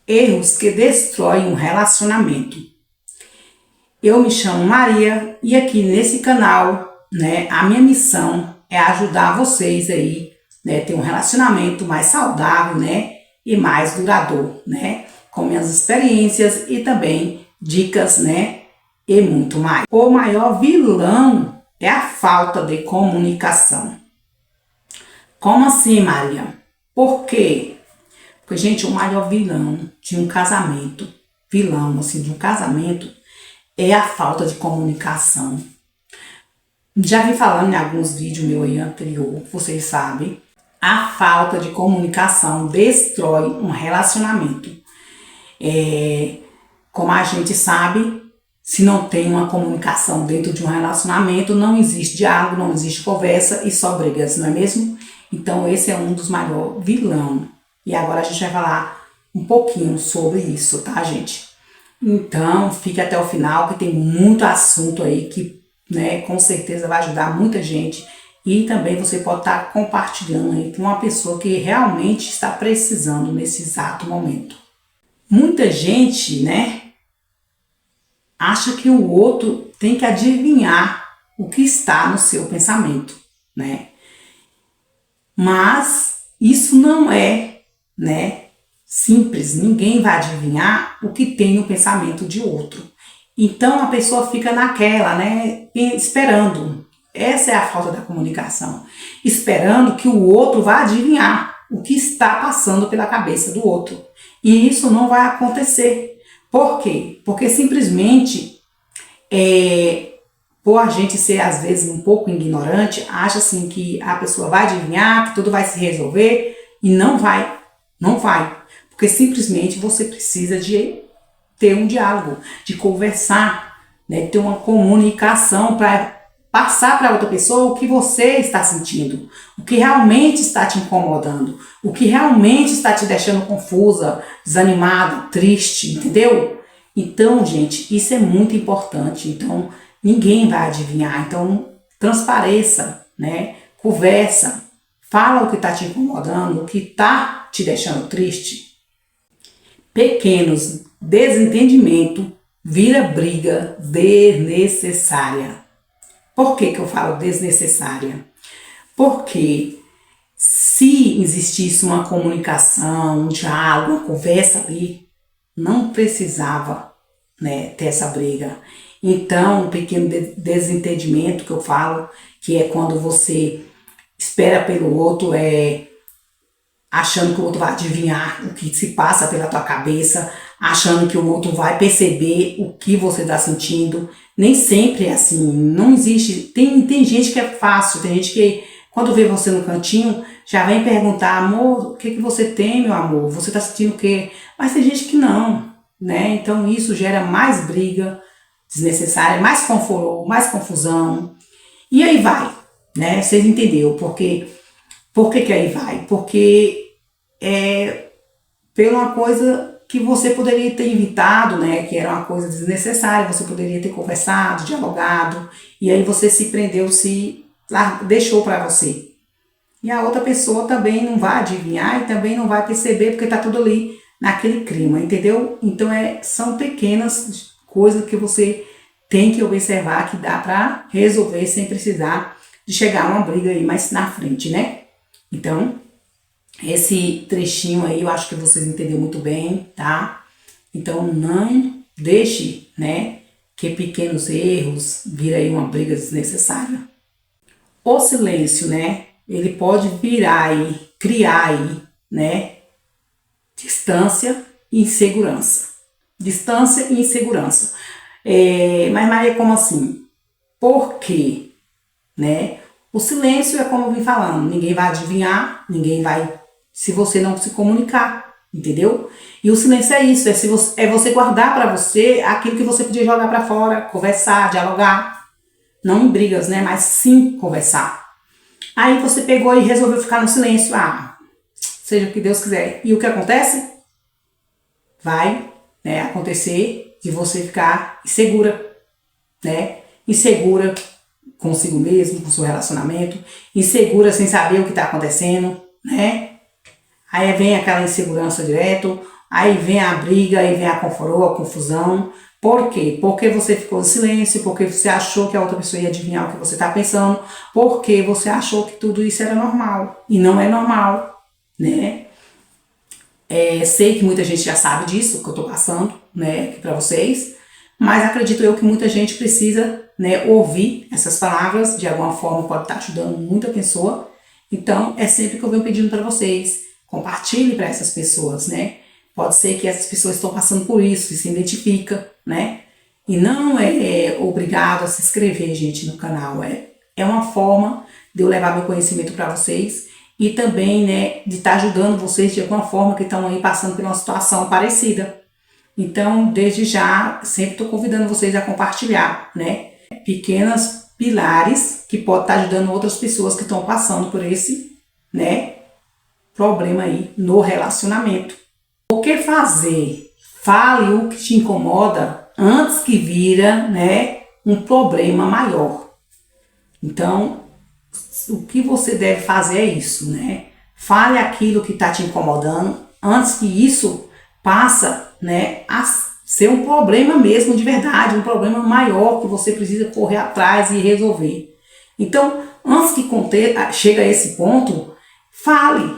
Erros que destroem um relacionamento. Eu me chamo Maria e aqui nesse canal, a minha missão é ajudar vocês aí, ter um relacionamento mais saudável, e mais duradouro, com minhas experiências e também dicas, e muito mais. O maior vilão é a falta de comunicação. Como assim, Maria? Por quê? Porque, gente, o maior vilão de um casamento, é a falta de comunicação. Já vi falando em alguns vídeos meus aí anterior, vocês sabem, a falta de comunicação destrói um relacionamento. Como a gente sabe, se não tem uma comunicação dentro de um relacionamento, não existe diálogo, não existe conversa e só brigas, não é mesmo? Então esse é um dos maiores vilões. E agora a gente vai falar um pouquinho sobre isso, tá, gente? Então fique até o final que tem muito assunto aí que, com certeza vai ajudar muita gente. E também você pode estar compartilhando aí com uma pessoa que realmente está precisando nesse exato momento. Muita gente, acha que o outro tem que adivinhar o que está no seu pensamento, Mas isso não é, simples. Ninguém vai adivinhar o que tem no pensamento de outro. Então a pessoa fica naquela, esperando. Essa é a falta da comunicação. Esperando que o outro vá adivinhar o que está passando pela cabeça do outro. E isso não vai acontecer. Por quê? Porque simplesmente, por a gente ser às vezes um pouco ignorante, acha assim que a pessoa vai adivinhar, que tudo vai se resolver, e não vai. Não vai. Porque simplesmente você precisa de ter um diálogo, de conversar, ter uma comunicação para passar para outra pessoa o que você está sentindo, o que realmente está te incomodando, o que realmente está te deixando confusa, desanimada, triste, entendeu? Então, gente, isso é muito importante. Então, ninguém vai adivinhar. Então, transpareça, conversa, fala o que está te incomodando, o que está te deixando triste. Pequenos desentendimentos vira briga desnecessária. Por que eu falo desnecessária? Porque se existisse uma comunicação, um diálogo, uma conversa ali, não precisava, ter essa briga. Então, um pequeno desentendimento que eu falo, que é quando você espera pelo outro, achando que o outro vai adivinhar o que se passa pela tua cabeça, achando que o outro vai perceber o que você está sentindo. Nem sempre é assim, não existe. Tem gente que é fácil, tem gente que quando vê você no cantinho já vem perguntar: amor, o que você tem, meu amor? Você está sentindo o quê? Mas tem gente que não, Então isso gera mais briga desnecessária, mais confusão. E aí vai, Vocês entenderam por que aí vai? Porque pela uma coisa que você poderia ter evitado, que era uma coisa desnecessária, você poderia ter conversado, dialogado, e aí você se prendeu, deixou para você. E a outra pessoa também não vai adivinhar e também não vai perceber, porque está tudo ali naquele clima, entendeu? Então são pequenas coisas que você tem que observar, que dá para resolver sem precisar de chegar a uma briga aí mais na frente, Então, esse trechinho aí eu acho que vocês entenderam muito bem, tá? Então não deixe, que pequenos erros virem aí uma briga desnecessária. O silêncio, ele pode virar aí, criar aí, distância e insegurança. Distância e insegurança. Mas Maria, como assim? Por quê? O silêncio é como eu vim falando, ninguém vai adivinhar, ninguém vai, se você não se comunicar, entendeu? E o silêncio é isso, é você guardar para você aquilo que você podia jogar para fora, conversar, dialogar, não em brigas, mas sim conversar. Aí você pegou e resolveu ficar no silêncio, seja o que Deus quiser. E o que acontece? Vai, acontecer de você ficar insegura, Insegura consigo mesmo, com o seu relacionamento, insegura sem saber o que está acontecendo, Aí vem aquela insegurança direto, aí vem a briga, aí vem a confusão, a confusão. Por quê? Porque você ficou em silêncio, porque você achou que a outra pessoa ia adivinhar o que você está pensando, porque você achou que tudo isso era normal, e não é normal, né? Sei que muita gente já sabe disso, que eu estou passando, né, aqui para vocês, mas acredito eu que muita gente precisa, né, ouvir essas palavras, de alguma forma pode estar ajudando muita pessoa. Então, é sempre que eu venho pedindo para vocês, compartilhe para essas pessoas, né? Pode ser que essas pessoas estão passando por isso e se identifica, né? E não é obrigado a se inscrever, gente, no canal. É uma forma de eu levar meu conhecimento para vocês e também, né, de estar ajudando vocês de alguma forma que estão aí passando por uma situação parecida. Então, desde já, sempre estou convidando vocês a compartilhar, né? Pequenos pilares que podem estar ajudando outras pessoas que estão passando por esse, né, problema aí no relacionamento. O que fazer? Fale o que te incomoda antes que vira, né, um problema maior. Então, o que você deve fazer é isso, né? Fale aquilo que está te incomodando antes que isso passa, né, a ser um problema mesmo de verdade, um problema maior que você precisa correr atrás e resolver. Então, antes que chegue a esse ponto, fale,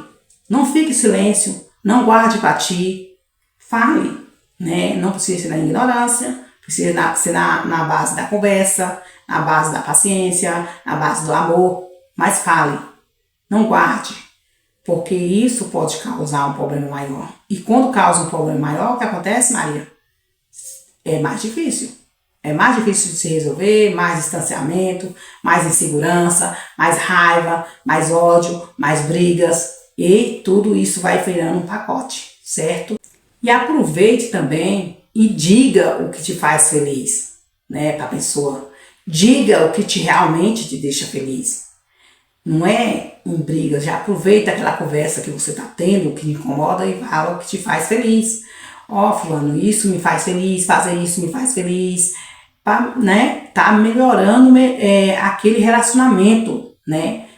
não fique em silêncio, não guarde para ti, fale, né? Não precisa ser na ignorância, precisa ser na base da conversa, na base da paciência, na base do amor, mas fale, não guarde, porque isso pode causar um problema maior. E quando causa um problema maior, o que acontece, Maria? É mais difícil. É mais difícil de se resolver, mais distanciamento, mais insegurança, mais raiva, mais ódio, mais brigas. E tudo isso vai virando um pacote, certo? E aproveite também e diga o que te faz feliz, né, para a pessoa. Diga o que realmente te deixa feliz. Não é em brigas, já aproveita aquela conversa que você está tendo, o que te incomoda e fala o que te faz feliz. Ó, fulano, isso me faz feliz, fazer isso me faz feliz, né? Tá melhorando aquele relacionamento, né?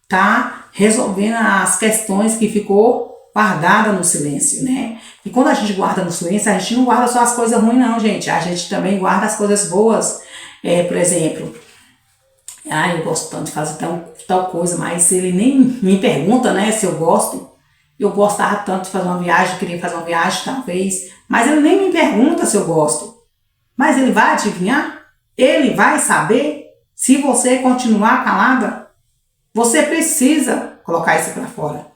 Tá resolvendo as questões que ficou guardada no silêncio, né? E quando a gente guarda no silêncio, a gente não guarda só as coisas ruins, não, gente. A gente também guarda as coisas boas. Por exemplo, eu gosto tanto de fazer tal coisa, mas se ele nem me pergunta, né, se eu gosto, eu gostava tanto de fazer uma viagem, queria fazer uma viagem talvez, mas ele nem me pergunta se eu gosto. Mas ele vai adivinhar? Ele vai saber? Se você continuar calada, você precisa colocar isso para fora.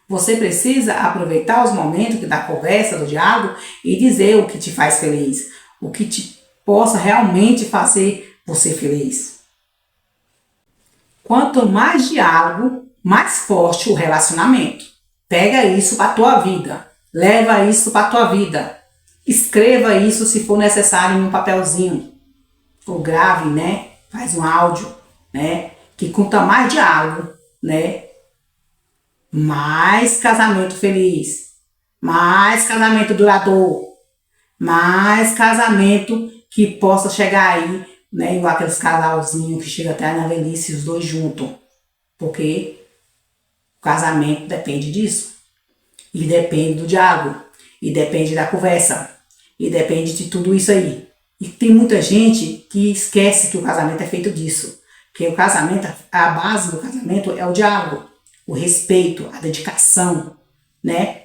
Você precisa aproveitar os momentos da conversa, do diálogo e dizer o que te faz feliz, o que te possa realmente fazer você feliz. Quanto mais diálogo, mais forte o relacionamento. Pega isso para a tua vida, leva isso para a tua vida. Escreva isso se for necessário em um papelzinho, ou grave, né? Faz um áudio, né? Que quanto mais diálogo, né? Mais casamento feliz, mais casamento duradouro, mais casamento que possa chegar aí, né? Igual aqueles casalzinhos que chegam até na velhice, os dois juntos. Porque o casamento depende disso. E depende do diálogo. E depende da conversa. E depende de tudo isso aí. E tem muita gente que esquece que o casamento é feito disso. Porque o casamento, a base do casamento é o diálogo, o respeito, a dedicação, né?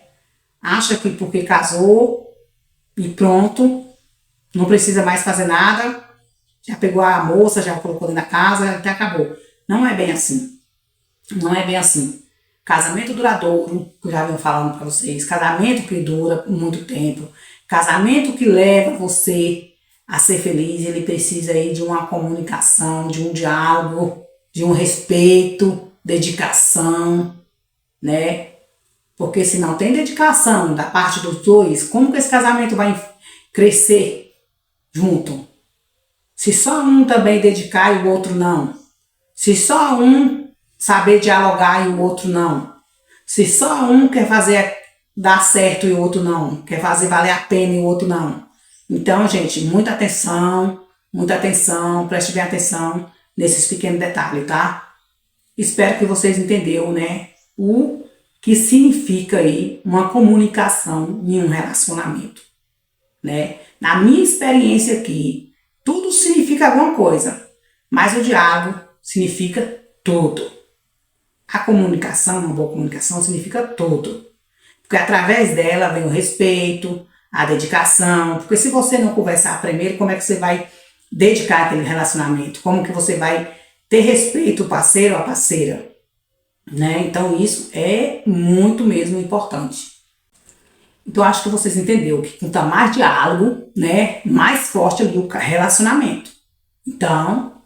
Acha que porque casou e pronto, não precisa mais fazer nada, já pegou a moça, já colocou dentro da casa, até acabou. Não é bem assim. Não é bem assim. Casamento duradouro, que eu já venho falando para vocês, casamento que dura muito tempo, casamento que leva você a ser feliz, ele precisa aí de uma comunicação, de um diálogo, de um respeito, dedicação, né? Porque se não tem dedicação da parte dos dois, como que esse casamento vai crescer junto? Se só um também dedicar e o outro não. Se só um saber dialogar e o outro não. Se só um quer fazer dar certo e o outro não. Quer fazer valer a pena e o outro não. Então, gente, muita atenção, preste bem atenção nesses pequenos detalhes, tá? Espero que vocês entenderam, né? O que significa aí uma comunicação em um relacionamento, né? Na minha experiência aqui, tudo significa alguma coisa, mas o diálogo significa tudo. A comunicação, uma boa comunicação, significa tudo. Porque através dela vem o respeito, a dedicação. Porque se você não conversar primeiro, como é que você vai dedicar aquele relacionamento? Como que você vai ter respeito ao parceiro ou à parceira? Né? Então isso é muito mesmo importante. Então acho que vocês entenderam que quanto mais diálogo, né, mais forte é o relacionamento. Então,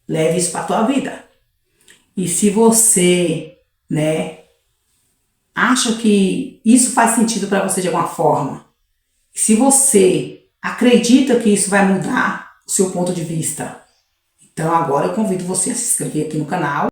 leve isso para a tua vida. E se você, né, acha que isso faz sentido para você de alguma forma, se você acredita que isso vai mudar o seu ponto de vista, então agora eu convido você a se inscrever aqui no canal.